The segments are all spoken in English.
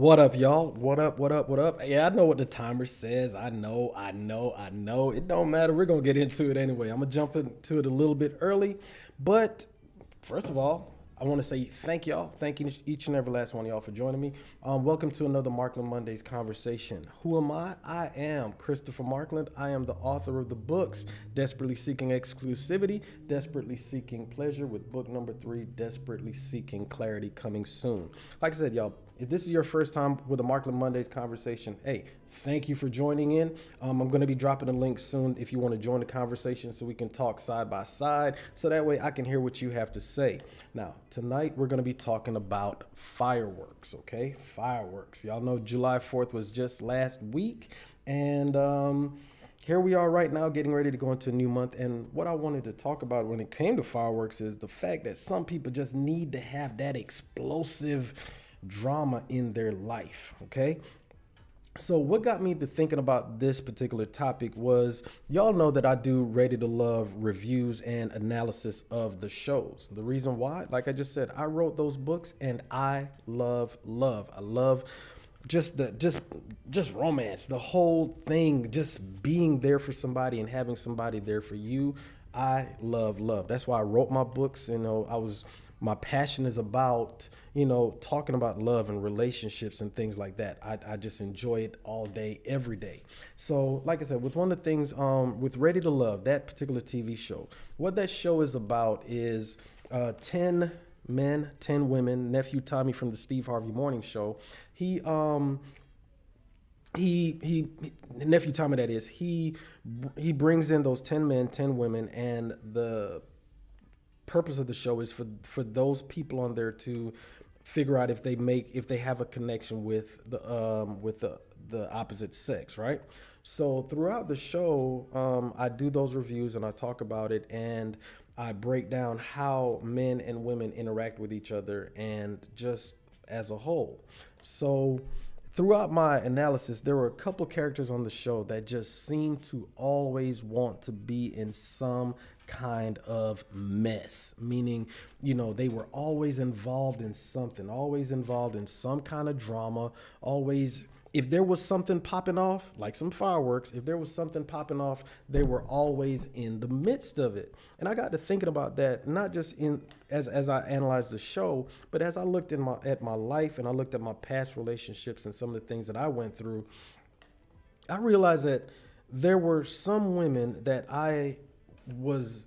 What up, y'all? What up? What up? What up? Yeah, I know what the timer says. I know. It don't matter. We're gonna get into it anyway. I'm gonna jump into it a little bit early, but first of all, I want to say thank y'all. Thank you each and every last one of y'all for joining me. Welcome to another Markland Mondays conversation. Who am I? I am Christopher Markland. I am the author of the books Desperately Seeking Exclusivity, Desperately Seeking Pleasure, with book number 3, Desperately Seeking Clarity, coming soon. Like I said, y'all, if this is your first time with the Markland Mondays conversation, hey, thank you for joining in. I'm going to be dropping a link soon if you want to join the conversation so we can talk side by side, so that way I can hear what you have to say. Now, tonight we're going to be talking about fireworks, okay? Fireworks. Y'all know July 4th was just last week, and here we are right now getting ready to go into a new month. And what I wanted to talk about when it came to fireworks is the fact that some people just need to have that explosive drama in their life, okay? So what got me to thinking about this particular topic was, y'all know that I do Ready to Love reviews and analysis of the shows. The reason why, like I just said, I wrote those books and I love love. I love just romance, the whole thing, just being there for somebody and having somebody there for you. I love love. That's why I wrote my books. My passion is about, talking about love and relationships and things like that. I just enjoy it all day, every day. So, like I said, with one of the things, with Ready to Love, that particular TV show, what that show is about is 10 men, 10 women. Nephew Tommy from the Steve Harvey Morning Show, nephew Tommy, that is, he brings in those 10 men, 10 women, and the purpose of the show is for those people on there to figure out if they have a connection with the opposite sex, right? So throughout the show, I do those reviews and I talk about it, and I break down how men and women interact with each other and just as a whole. So throughout my analysis, there were a couple characters on the show that just seemed to always want to be in some kind of mess, meaning, they were always involved in something, always involved in some kind of drama, always, if there was something popping off, like some fireworks, if there was something popping off, they were always in the midst of it. And I got to thinking about that, not just as I analyzed the show, but as I looked at my life and I looked at my past relationships and some of the things that I went through, I realized that there were some women that I was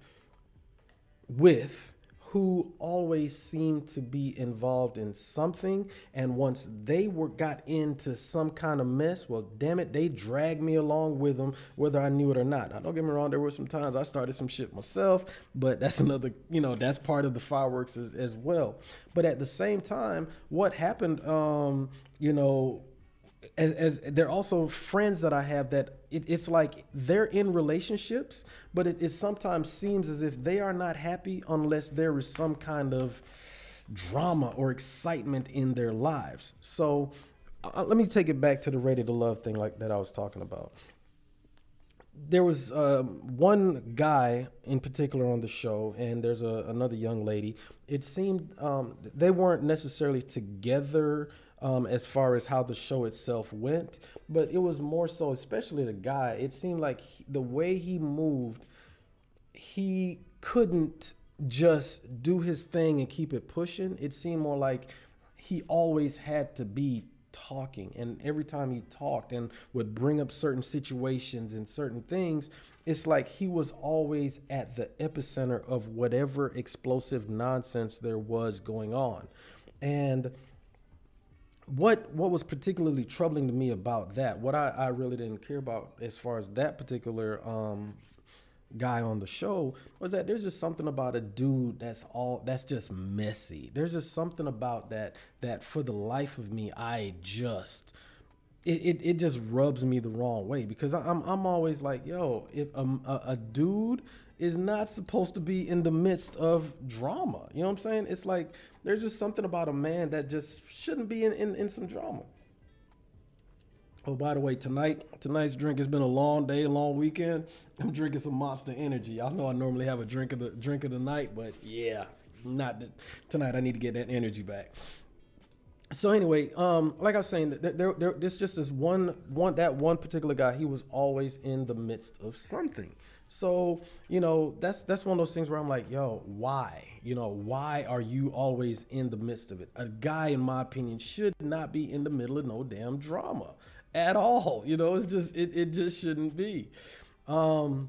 with who always seemed to be involved in something, and once they got into some kind of mess, well, damn it, they dragged me along with them, whether I knew it or not. Now, don't get me wrong, there were some times I started some shit myself, but that's another, that's part of the fireworks as well. But at the same time, what happened, as they're also friends that I have that it's like they're in relationships, but it sometimes seems as if they are not happy unless there is some kind of drama or excitement in their lives. So let me take it back to the Ready to Love thing like that I was talking about. There was one guy in particular on the show, and there's another young lady. It seemed they weren't necessarily together as far as how the show itself went, but it was more so, especially the guy, it seemed like the way he moved, he couldn't just do his thing and keep it pushing. It seemed more like he always had to be talking, and every time he talked and would bring up certain situations and certain things, it's like he was always at the epicenter of whatever explosive nonsense there was going on. And what was particularly troubling to me about that, what I really didn't care about as far as that particular guy on the show, was that there's just something about a dude that's just messy. There's just something about that for the life of me, it just rubs me the wrong way, because I'm always like, yo, if a dude is not supposed to be in the midst of drama, you know what I'm saying? It's like there's just something about a man that just shouldn't be in some drama. Oh, by the way, tonight's drink has been a long day, a long weekend. I'm drinking some Monster Energy. I know I normally have a drink of the night, but yeah, not tonight. I need to get that energy back. So anyway, like I was saying, there's just this one particular guy. He was always in the midst of something. So that's one of those things where I'm like, yo, why? Why are you always in the midst of it? A guy, in my opinion, should not be in the middle of no damn drama at all. It's just it just shouldn't be. Um,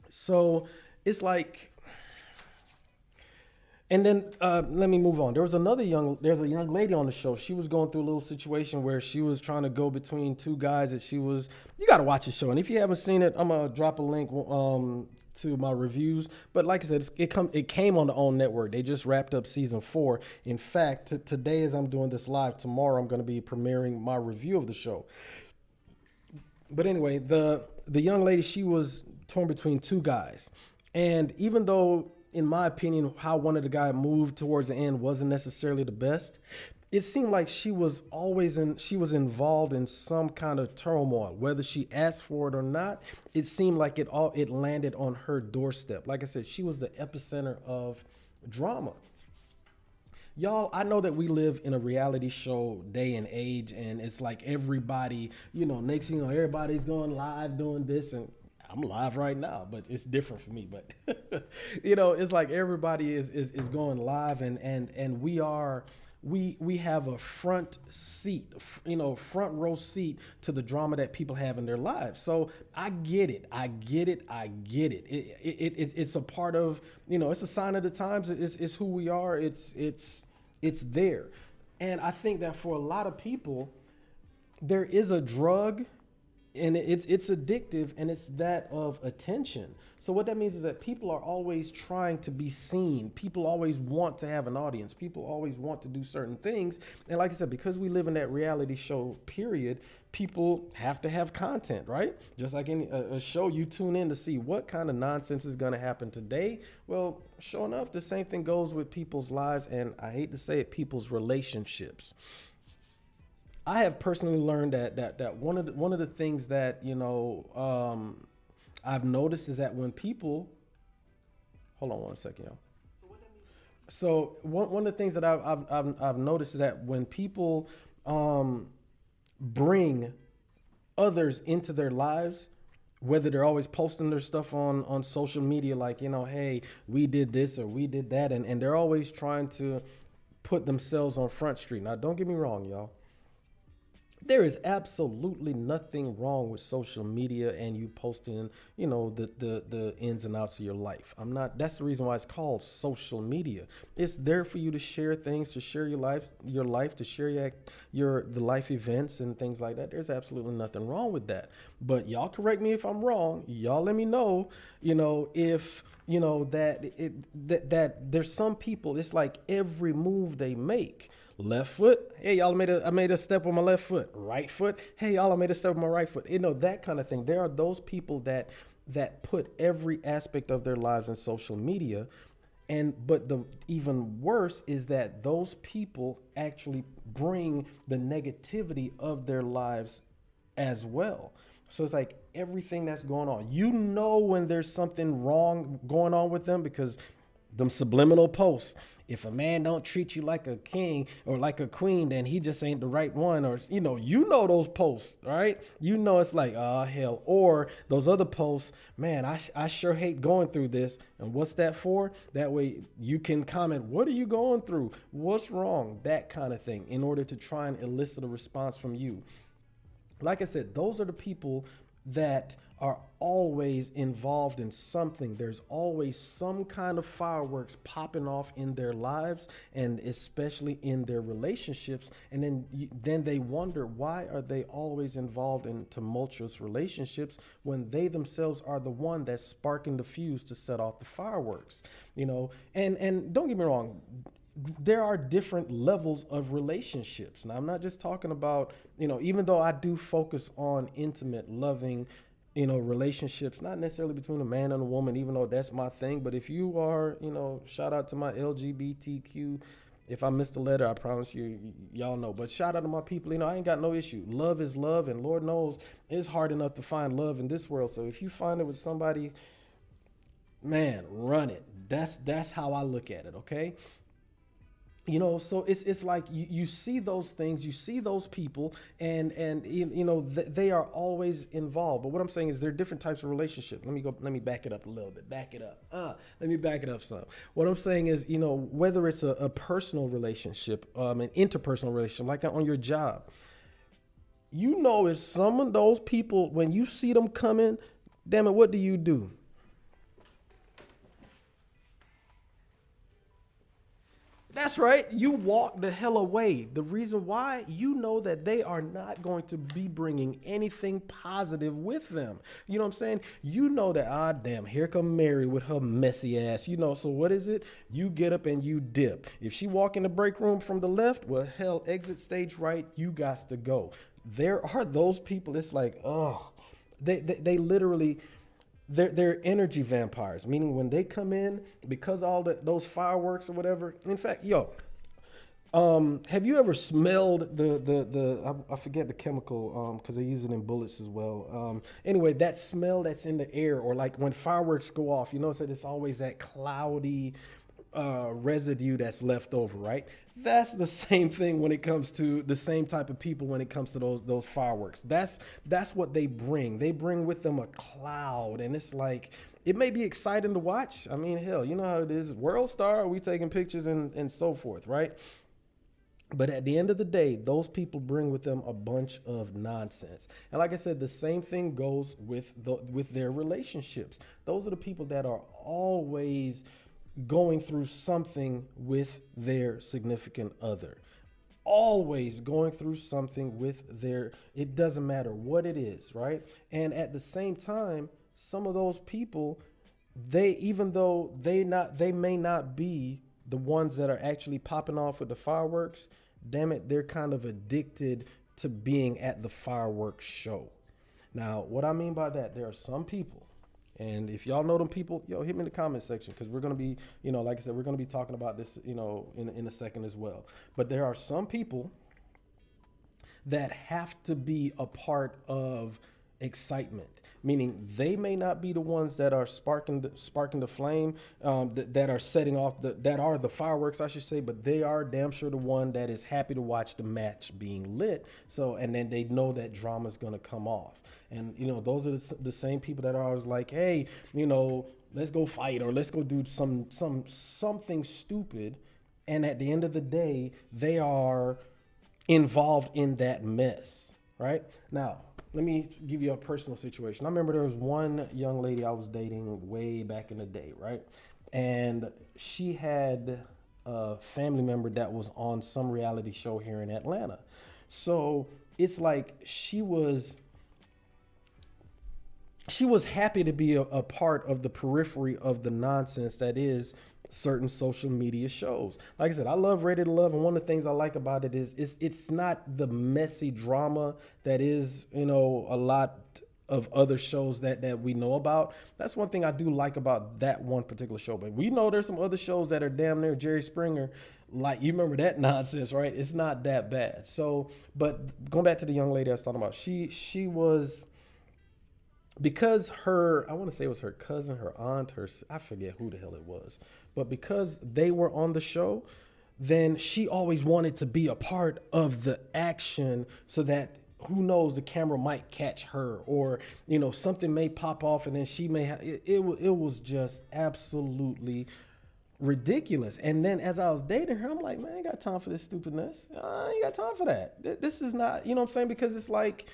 so it's like, and then let me move on. There's a young lady on the show. She was going through a little situation where she was trying to go between two guys that you got to watch the show. And if you haven't seen it, I'm going to drop a link to my reviews. But like I said, it came on the OWN network. They just wrapped up season 4. In fact, today as I'm doing this live, tomorrow I'm going to be premiering my review of the show. But anyway, the young lady, she was torn between two guys. And even though, in my opinion, how one of the guys moved towards the end wasn't necessarily the best, it seemed like she was involved in some kind of turmoil, whether she asked for it or not. It seemed like it landed on her doorstep. Like I said, she was the epicenter of drama. Y'all, I know that we live in a reality show day and age, and it's like everybody, next thing you know, everybody's going live doing this, and I'm live right now, but it's different for me. But it's like everybody is going live, and we have a front seat, front row seat to the drama that people have in their lives. So I get it. It's a part of, it's a sign of the times. It's who we are. It's there. And I think that for a lot of people, there is a drug, and it's addictive, and it's that of attention. So what that means is that people are always trying to be seen. People always want to have an audience. People always want to do certain things. And like I said, because we live in that reality show period, people have to have content, right? Just like in a show, you tune in to see what kind of nonsense is going to happen today. Well, sure enough, the same thing goes with people's lives, and I hate to say it, people's relationships. I have personally learned that one of the things that I've noticed is that when people, hold on one second, y'all. So one of the things that I've noticed is that when people bring others into their lives, whether they're always posting their stuff on social media, like, hey, we did this or we did that, and they're always trying to put themselves on Front Street. Now, don't get me wrong, y'all. There is absolutely nothing wrong with social media and you posting, the ins and outs of your life. That's the reason why it's called social media. It's there for you to share things, to share your life, to share the life events and things like that. There's absolutely nothing wrong with that. But y'all correct me if I'm wrong. Y'all let me know, if that there's some people, it's like every move they make. Left foot, hey y'all, I made a step with my left foot. Right foot, hey y'all, I made a step with my right foot. That kind of thing. There are those people that put every aspect of their lives in social media, but the even worse is that those people actually bring the negativity of their lives as well. So it's like everything that's going on, when there's something wrong going on with them, because them subliminal posts. If a man don't treat you like a king or like a queen, then he just ain't the right one. Or, those posts, right? It's like, oh, hell. Or those other posts, man, I sure hate going through this. And what's that for? That way you can comment, what are you going through? What's wrong? That kind of thing, in order to try and elicit a response from you. Like I said, those are the people that are always involved in something. There's always some kind of fireworks popping off in their lives, and especially in their relationships. And then they wonder, why are they always involved in tumultuous relationships when they themselves are the one that's sparking the fuse to set off the fireworks? And don't get me wrong, there are different levels of relationships. Now, I'm not just talking about, even though I do focus on intimate, loving, relationships, not necessarily between a man and a woman, even though that's my thing. But if you are, shout out to my LGBTQ. If I missed a letter, I promise y'all know. But shout out to my people. I ain't got no issue. Love is love. And Lord knows it's hard enough to find love in this world. So if you find it with somebody, man, run it. That's how I look at it. Okay. So it's like you see those things, you see those people, and they are always involved. But what I'm saying is there are different types of relationships. Let me back it up a little bit. Back it up. Let me back it up some. What I'm saying is, whether it's a personal relationship, an interpersonal relationship, like on your job, it's some of those people, when you see them coming, damn it, what do you do? That's right. You walk the hell away. The reason why, that they are not going to be bringing anything positive with them. You know what I'm saying? That, damn, here come Mary with her messy ass. So what is it? You get up and you dip. If she walk in the break room from the left, well, hell, exit stage right, you got to go. There are those people, it's like, oh, they literally... They're energy vampires, meaning when they come in, because all those fireworks or whatever. In fact, have you ever smelled I forget the chemical, because they use it in bullets as well. Anyway, that smell that's in the air, or like when fireworks go off, that it's always that cloudy residue that's left over, right? That's the same thing when it comes to the same type of people when it comes to those fireworks. That's what they bring. They bring with them a cloud, and it's like, it may be exciting to watch. I mean, hell, you know how it is. World Star, we taking pictures and so forth, right? But at the end of the day, those people bring with them a bunch of nonsense. And like I said, the same thing goes with their relationships. Those are the people that are always going through something with their significant other. Always going through something with it doesn't matter what it is, right? And at the same time, some of those people, even though they may not be the ones that are actually popping off with the fireworks, damn it, they're kind of addicted to being at the fireworks show. Now, what I mean by that, there are some people, and if y'all know them people, hit me in the comment section, because we're going to be, like I said, we're going to be talking about this, in a second as well. But there are some people that have to be a part of excitement, meaning they may not be the ones that are sparking the flame, that are setting off that are the fireworks, I should say, but they are damn sure the one that is happy to watch the match being lit. So, and then they know that drama is going to come off, and those are the same people that are always like, hey, let's go fight, or let's go do something stupid, and at the end of the day, they are involved in that mess, right? Now, let me give you a personal situation. I remember there was one young lady I was dating way back in the day, right? And she had a family member that was on some reality show here in Atlanta. So it's like she was happy to be a part of the periphery of the nonsense that is certain social media shows. Like I said, I love Ready to Love, and one of the things I like about it is it's not the messy drama that is, a lot of other shows that we know about. That's one thing I do like about that one particular show. But we know there's some other shows that are damn near Jerry Springer. Like, you remember that nonsense, right? It's not that bad. So, but going back to the young lady I was talking about, she was, because I want to say it was her cousin, her aunt, I forget who the hell it was. But because they were on the show, then she always wanted to be a part of the action, so that, who knows, the camera might catch her, or, something may pop off, and then she may have, it was just absolutely ridiculous. And then as I was dating her, I'm like, man, I ain't got time for this stupidness. I ain't got time for that. This is not, you know what I'm saying? Because it's like,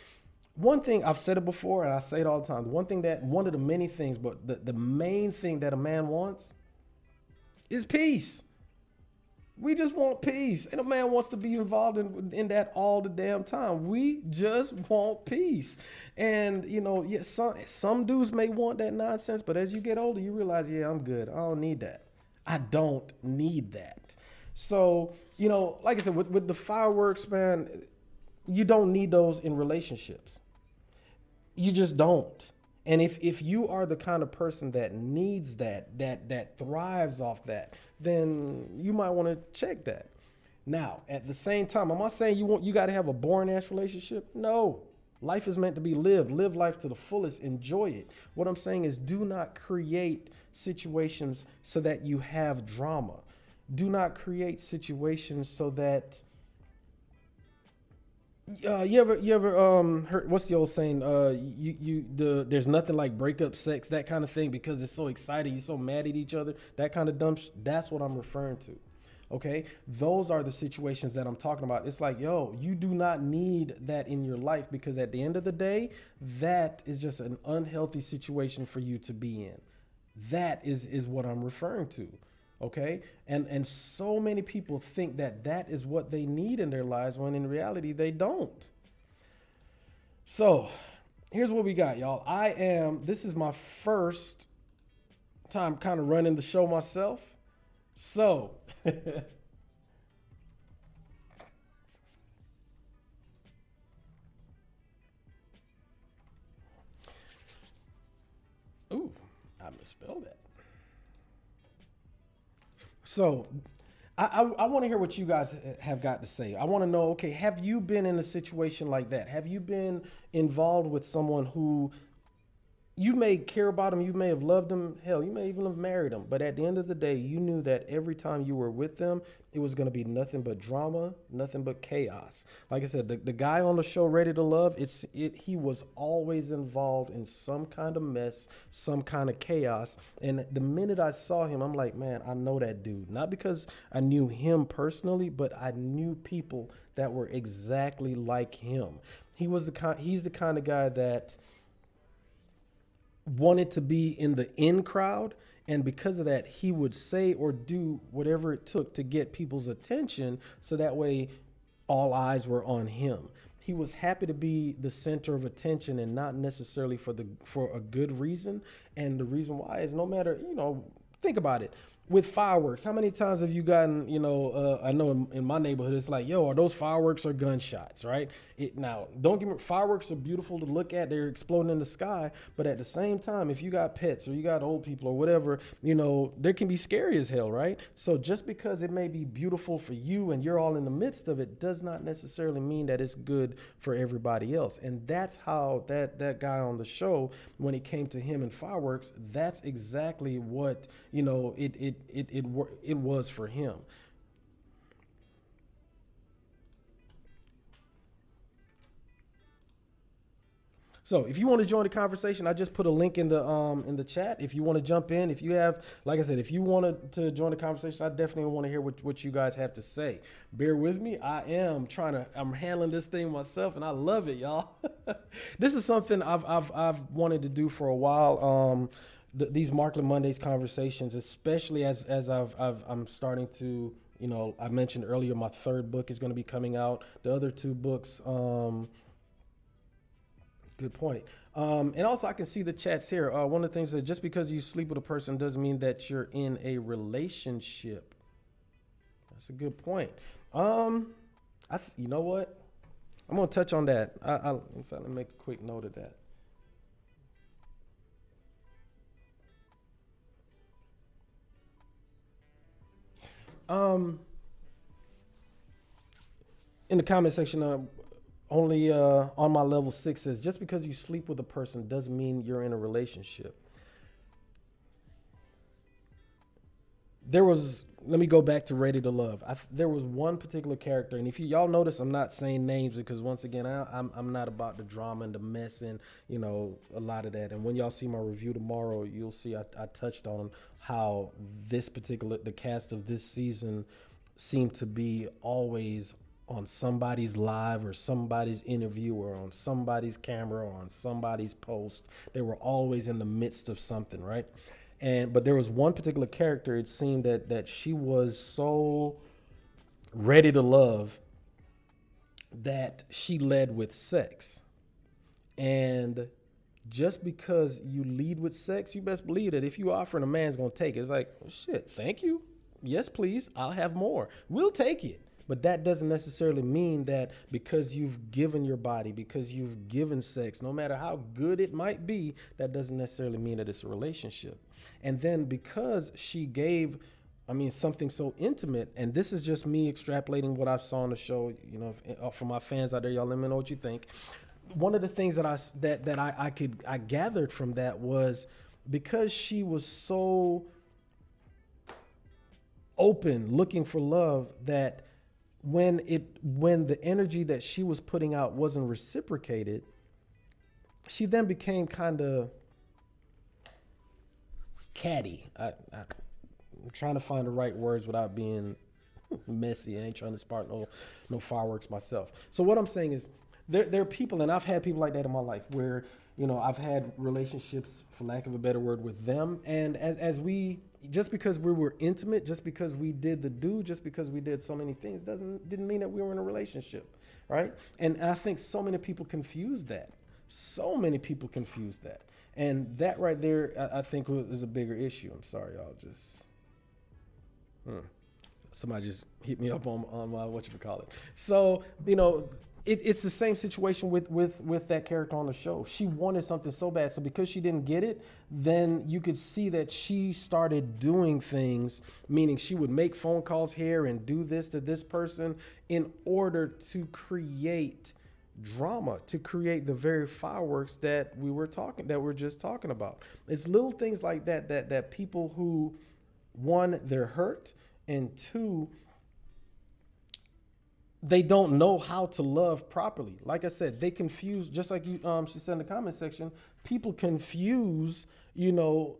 one thing, I've said it before and I say it all the time. One of the many things, but the main thing that a man wants is peace. We just want peace. And a man wants to be involved in that all the damn time. We just want peace. And, some dudes may want that nonsense, but as you get older, you realize, yeah, I'm good. I don't need that. I don't need that. So, like I said, with the fireworks, man, you don't need those in relationships. You just don't. And if you are the kind of person that needs that thrives off that, then you might want to check that. Now, at the same time, am I saying you got to have a boring ass relationship? No. Life is meant to be lived. Live life to the fullest. Enjoy it. What I'm saying is, do not create situations so that you have drama. Do not create situations so that you ever heard what's the old saying? There's nothing like breakup sex, that kind of thing, because it's so exciting, you're so mad at each other, that kind of that's what I'm referring to. Okay, those are the situations that I'm talking about. It's like, yo, you do not need that in your life, because at the end of the day, that is just an unhealthy situation for you to be in. That is what I'm referring to. Okay, and so many people think that that is what they need in their lives, when in reality they don't. So here's what we got, y'all. This is my first time kind of running the show myself. So ooh, I misspelled that. So I want to hear what you guys have got to say. I want to know, okay, have you been in a situation like that? Have you been involved with someone who you may care about them, you may have loved them, hell, you may even have married them, but at the end of the day, you knew that every time you were with them, it was going to be nothing but drama, nothing but chaos. Like I said, the guy on the show, Ready to Love, he was always involved in some kind of mess, some kind of chaos. And the minute I saw him, I'm like, man, I know that dude. Not because I knew him personally, but I knew people that were exactly like him. He's the kind of guy that wanted to be in the in crowd, and because of that, he would say or do whatever it took to get people's attention, so that way all eyes were on him. He was happy to be the center of attention, and not necessarily for a good reason. And the reason why is, no matter, think about it. With fireworks, how many times have you gotten, I know in my neighborhood, it's like, yo, are those fireworks or gunshots, right? Now, don't get me, fireworks are beautiful to look at. They're exploding in the sky. But at the same time, if you got pets or you got old people or whatever, they can be scary as hell, right? So just because it may be beautiful for you and you're all in the midst of it, does not necessarily mean that it's good for everybody else. And that's how that guy on the show, when it came to him and fireworks, that's exactly what, it was for him. So if you want to join the conversation, I just put a link in the chat. If you want to jump in, if you have, like I said, if you wanted to join the conversation, I definitely want to hear what you guys have to say. Bear with me. I'm handling this thing myself, and I love it, y'all. This is something I've wanted to do for a while. These Markland Mondays conversations, especially as I'm starting to, I mentioned earlier, my third book is going to be coming out. The other two books, good point. And also, I can see the chats here. One of the things that just because you sleep with a person doesn't mean that you're in a relationship. That's a good point. You know what? I'm gonna touch on that. In fact, let me make a quick note of that. In the comment section, only on my level 6 says, just because you sleep with a person doesn't mean you're in a relationship. Let me go back to Ready to Love. There was one particular character, and if y'all notice, I'm not saying names, because once again, I'm not about the drama and the mess and, a lot of that. And when y'all see my review tomorrow, you'll see I touched on how the cast of this season seemed to be always on somebody's live or somebody's interview or on somebody's camera or on somebody's post. They were always in the midst of something, right? But there was one particular character, it seemed that she was so ready to love that she led with sex. And just because you lead with sex, you best believe that if you offer, a man's going to take it. It's like, oh, shit, thank you. Yes, please. I'll have more. We'll take it. But that doesn't necessarily mean that because you've given your body, because you've given sex, no matter how good it might be, that doesn't necessarily mean that it's a relationship. And then because she gave, something so intimate, and this is just me extrapolating what I saw on the show, for my fans out there, y'all let me know what you think. One of the things that I gathered from that was, because she was so open, looking for love, that when the energy that she was putting out wasn't reciprocated, she then became kind of catty. I'm trying to find the right words without being messy. I ain't trying to spark no fireworks myself. So what I'm saying is, there are people, and I've had people like that in my life, where I've had relationships, for lack of a better word, with them, and as we, just because we were intimate, just because we did just because we did so many things, didn't mean that we were in a relationship, right? And I think so many people confuse that. So many people confuse that, and that right there, I think, is a bigger issue. I'm sorry, y'all. Somebody just hit me up on my whatchamacallit. So, it's the same situation with that character on the show. She wanted something so bad. So because she didn't get it, then you could see that she started doing things, meaning she would make phone calls here and do this to this person in order to create drama, to create the very fireworks that we're just talking about. It's little things like that people who, one, they're hurt, and two, they don't know how to love properly. Like I said, they confuse, just like she said in the comment section, people confuse,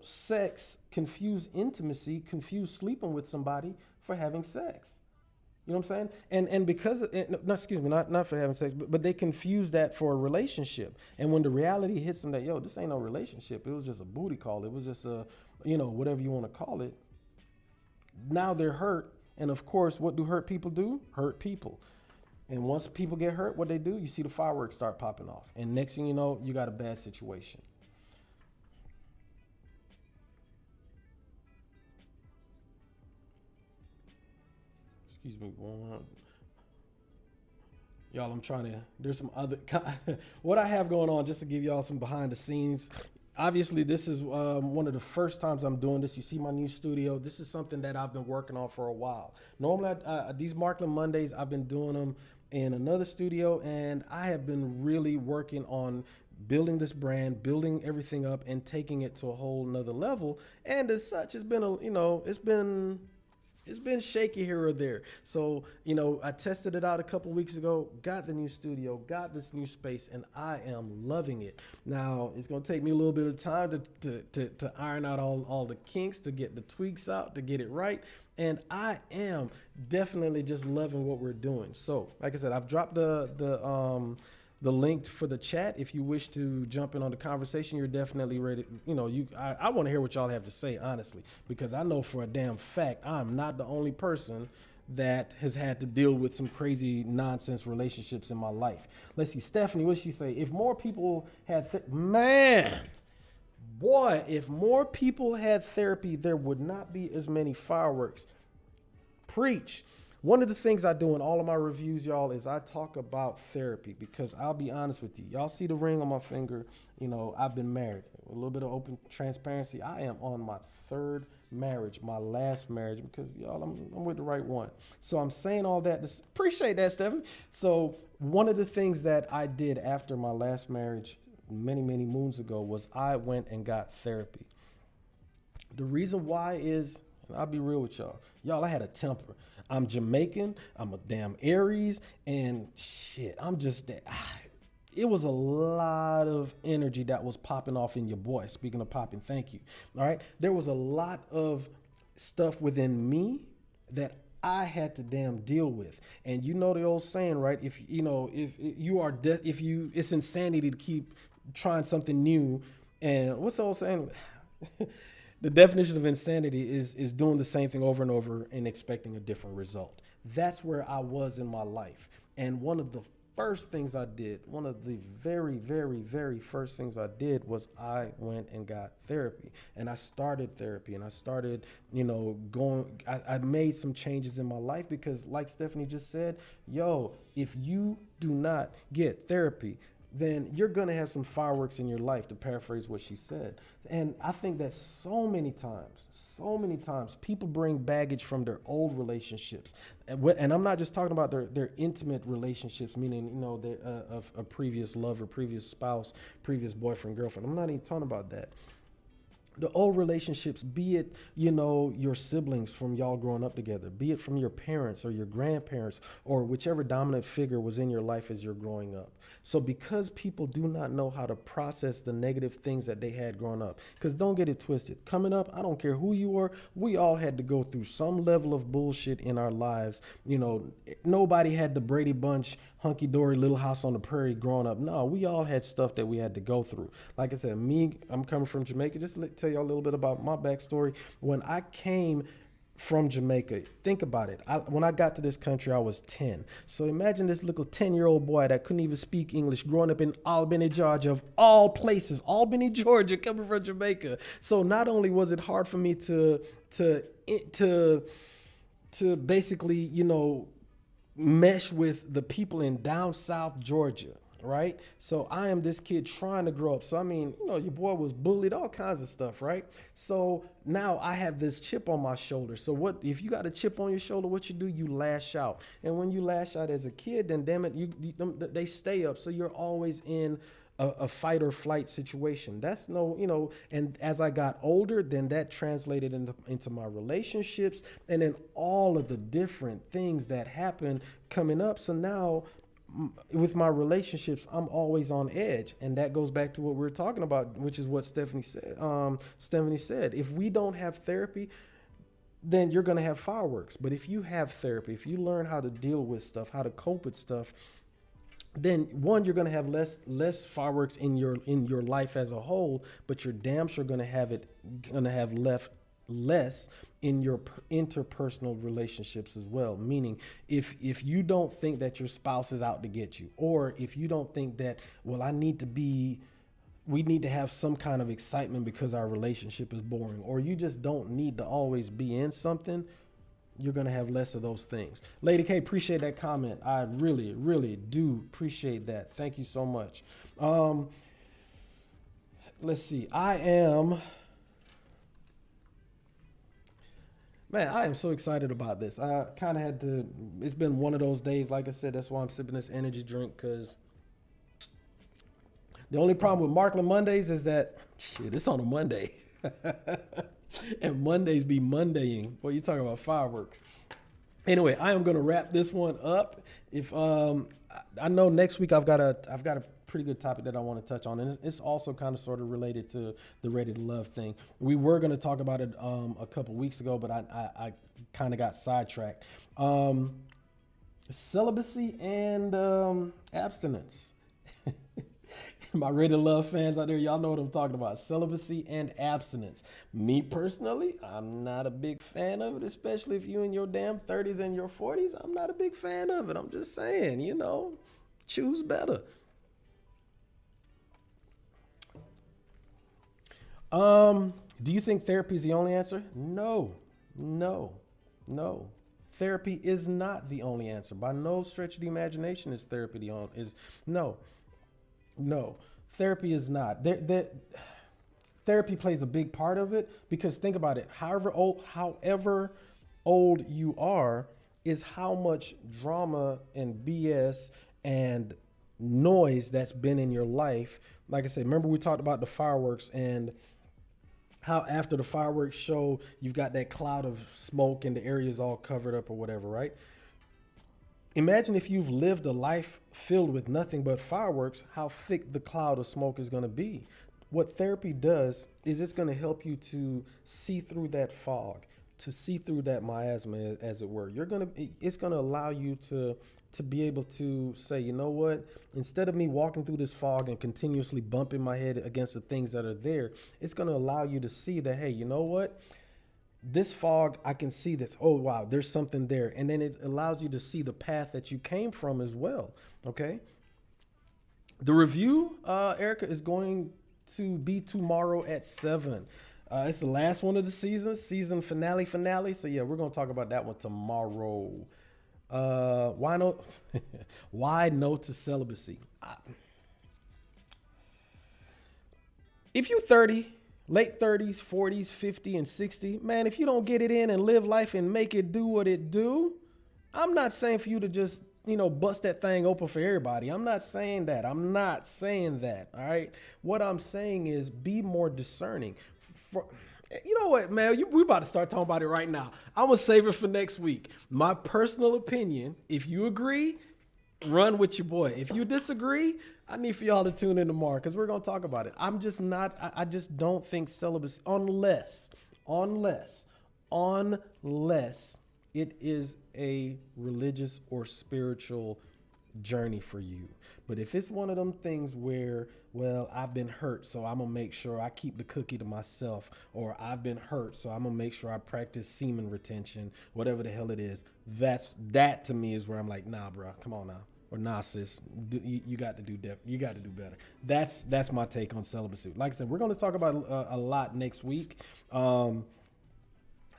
sex, confuse intimacy, confuse sleeping with somebody for having sex. You know what I'm saying? And because, not for having sex, but they confuse that for a relationship. And when the reality hits them that, this ain't no relationship. It was just a booty call. It was just whatever you want to call it. Now they're hurt. And of course, what do hurt people do? Hurt people. And once people get hurt, what they do, you see the fireworks start popping off. And next thing you know, you got a bad situation. Excuse me. Y'all, there's some other, what I have going on, just to give y'all some behind the scenes. Obviously, this is one of the first times I'm doing this. You see my new studio. This is something that I've been working on for a while. Normally, these Markland Mondays, I've been doing them in another studio, and I have been really working on building this brand, building everything up, and taking it to a whole nother level. And as such, it's been shaky here or there. So, I tested it out a couple weeks ago, got the new studio, got this new space, and I am loving it. Now, it's going to take me a little bit of time to iron out all the kinks, to get the tweaks out, to get it right. And I am definitely just loving what we're doing. So, like I said, I've dropped the link for the chat. If you wish to jump in on the conversation, you're definitely ready. I want to hear what y'all have to say, honestly, because I know for a damn fact I'm not the only person that has had to deal with some crazy nonsense relationships in my life. Let's see, Stephanie, what did she say? If more people had, if more people had therapy, there would not be as many fireworks. Preach. One of the things I do in all of my reviews, y'all, is I talk about therapy, because I'll be honest with you. Y'all see the ring on my finger. I've been married. A little bit of open transparency. I am on my third marriage, my last marriage, because, y'all, I'm with the right one. So I'm saying all that. Appreciate that, Stephanie. So one of the things that I did after my last marriage many, many moons ago was I went and got therapy. The reason why is, and I'll be real with y'all. Y'all, I had a temper. I'm Jamaican. I'm a damn Aries. And shit, I'm just that. It was a lot of energy that was popping off in your boy. Speaking of popping, thank you. All right. There was a lot of stuff within me that I had to damn deal with. And you know the old saying, right? If it's insanity to keep trying something new. And what's the old saying? The definition of insanity is doing the same thing over and over and expecting a different result. That's where I was in my life. And one of the first things I did, one of the very, very, very first things I did was I went and got therapy. And I started therapy, and I started, I made some changes in my life, because like Stephanie just said, if you do not get therapy, then you're going to have some fireworks in your life, to paraphrase what she said. And I think that so many times people bring baggage from their old relationships. And I'm not just talking about their intimate relationships, meaning, of a previous lover, previous spouse, previous boyfriend, girlfriend. I'm not even talking about that. The old relationships, be it, you know, your siblings from y'all growing up together, be it from your parents or your grandparents or whichever dominant figure was in your life as you're growing up. So because people do not know how to process the negative things that they had growing up, because don't get it twisted, coming up, I don't care who you were, we all had to go through some level of bullshit in our lives. You know, nobody had the Brady Bunch hunky-dory little house on the prairie growing up. No, we all had stuff that we had to go through. Like I said, I'm coming from Jamaica. Just to tell you a little bit about my backstory. When I came from Jamaica, think about it. When I got to this country, I was 10. So imagine this little 10-year-old boy that couldn't even speak English growing up in Albany, Georgia, of all places, Albany, Georgia, coming from Jamaica. So not only was it hard for me to basically, you know, mesh with the people in down south Georgia, right? So I am this kid trying to grow up. So I mean, you know, your boy was bullied, all kinds of stuff, right? So now I have this chip on my shoulder. So what if you got a chip on your shoulder? What you do? You lash out. And when you lash out as a kid, then damn it, they stay up. So you're always in a fight or flight situation. That's no, you know, and as I got older, then that translated into my relationships and then all of the different things that happen coming up. So now with my relationships, I'm always on edge. And that goes back to what we were talking about, which is what Stephanie said. If we don't have therapy, then you're going to have fireworks. But if you have therapy, if you learn how to deal with stuff, how to cope with stuff, then one, you're going to have less fireworks in your life as a whole, but you're damn sure going to have less in your interpersonal relationships as well. Meaning, if you don't think that your spouse is out to get you, or if you don't think that, well, we need to have some kind of excitement because our relationship is boring, or you just don't need to always be in something, you're going to have less of those things. Lady K, appreciate that comment. I really, really do appreciate that. Thank you so much. Let's see. I am so excited about this. I kind of had to, it's been one of those days. Like I said, that's why I'm sipping this energy drink, because the only problem with Markland Mondays is that, shit, it's on a Monday. And Mondays be Mondaying. Well, you talking about fireworks. Anyway, I am going to wrap this one up. If I know next week I've got a pretty good topic that I want to touch on, and it's also kind of sort of related to the Ready to Love thing. We were going to talk about it a couple weeks ago, but I kind of got sidetracked. Celibacy and abstinence. My Ready to Love fans out there, y'all know what I'm talking about. Celibacy and abstinence. Me personally, I'm not a big fan of it, especially if you in your damn 30s and your 40s. I'm not a big fan of it. I'm just saying, you know, choose better. Do you think therapy is the only answer? No. Therapy is not the only answer. By no stretch of the imagination is therapy No, therapy is not. Therapy plays a big part of it, because think about it. However old you are is how much drama and BS and noise that's been in your life. Like I said, remember we talked about the fireworks and how after the fireworks show, you've got that cloud of smoke and the area is all covered up or whatever, right? Imagine if you've lived a life filled with nothing but fireworks, how thick the cloud of smoke is going to be. What therapy does is it's going to help you to see through that fog, to see through that miasma, as it were. It's going to allow you to be able to say, you know what, instead of me walking through this fog and continuously bumping my head against the things that are there, it's going to allow you to see that, hey, you know what? This fog, I can see this. Oh, wow, there's something there. And then it allows you to see the path that you came from as well. Okay. The review, Erica, is going to be tomorrow at 7. It's the last one of the season finale. So yeah, we're going to talk about that one tomorrow. Why no? Why no to celibacy? If you're 30, late 30s, 40s, 50, and 60, if you don't get it in and live life and make it do what it do, I'm not saying for you to just bust that thing open for everybody. I'm not saying that. I'm not saying that. All right. What I'm saying is be more discerning. For, you know what, man? We about to start talking about it right now. I'm gonna save it for next week. My personal opinion. If you agree, run with your boy. If you disagree, I need for y'all to tune in tomorrow because we're gonna talk about it. I'm just not. I just don't think celibacy, unless it is a religious or spiritual journey for you. But if it's one of them things where, well, I've been hurt, so I'm gonna make sure I keep the cookie to myself, or I've been hurt, so I'm gonna make sure I practice semen retention, whatever the hell it is, that to me is where I'm like, nah, bro, come on now, or nah, sis, you got to do you got to do better. That's my take on celibacy. Like I said, we're gonna talk about a lot next week. I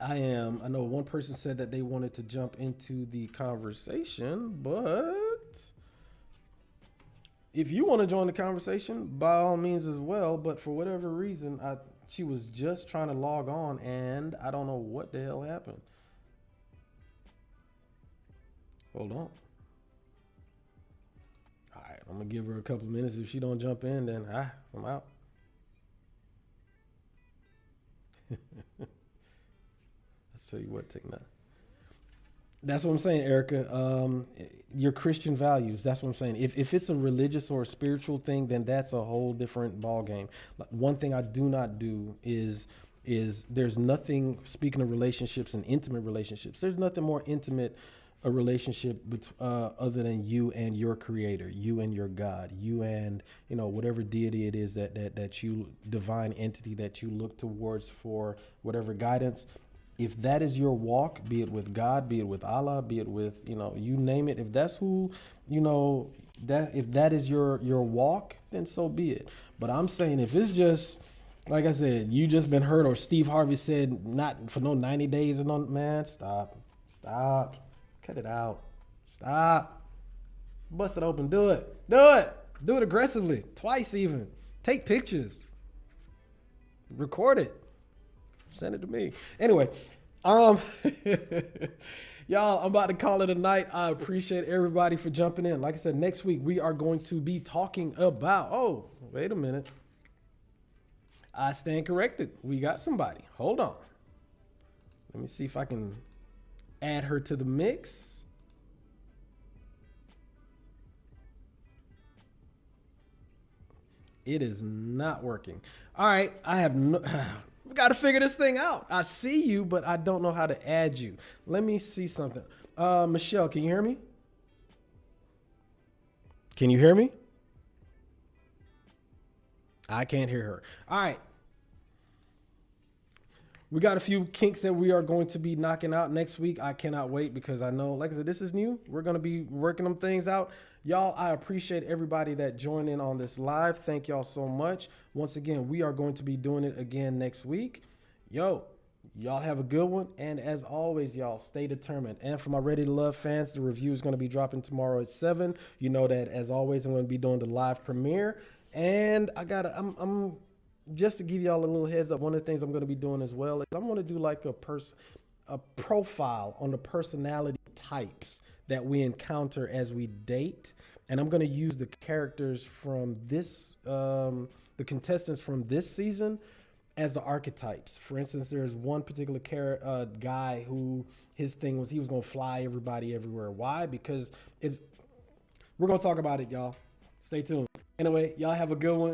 know one person said that they wanted to jump into the conversation, but if you want to join the conversation, by all means as well. But for whatever reason, she was just trying to log on and I don't know what the hell happened. Hold on. All right, I'm going to give her a couple of minutes. If she don't jump in, then I'm out. Let's tell you what, take that. That's what I'm saying, Erica. Your Christian values. That's what I'm saying. If it's a religious or a spiritual thing, then that's a whole different ball game. One thing I do not do is there's nothing. Speaking of relationships and intimate relationships, there's nothing more intimate a relationship other than you and your Creator, you and your God, you and whatever deity it is that you divine entity that you look towards for whatever guidance. If that is your walk, be it with God, be it with Allah, be it with, you name it. If that's who, if that is your walk, then so be it. But I'm saying if it's just, like I said, you just been hurt, or Steve Harvey said not for no 90 days and on, man, stop, cut it out, stop, bust it open, do it aggressively, twice even, take pictures, record it. Send it to me. Anyway, y'all, I'm about to call it a night. I appreciate everybody for jumping in. Like I said, next week we are going to be talking about, wait a minute. I stand corrected. We got somebody. Hold on. Let me see if I can add her to the mix. It is not working. All right. I have no... We got to figure this thing out. I see you, but I don't know how to add you. Let me see something. Michelle, can you hear me? Can you hear me? I can't hear her. All right. We got a few kinks that we are going to be knocking out next week. I cannot wait because I know, like I said, this is new. We're going to be working them things out. Y'all, I appreciate everybody that joined in on this live. Thank y'all so much. Once again, we are going to be doing it again next week. Y'all have a good one. And as always, y'all, stay determined. And for my Ready to Love fans, the review is going to be dropping tomorrow at 7. You know that, as always, I'm going to be doing the live premiere. And I'm just to give y'all a little heads up, one of the things I'm going to be doing as well is I'm going to do like a profile on the personality types that we encounter as we date. And I'm going to use the characters from this, the contestants from this season as the archetypes. For instance, there's one particular guy who his thing was he was going to fly everybody everywhere. Why? Because we're going to talk about it, y'all. Stay tuned. Anyway, y'all have a good one.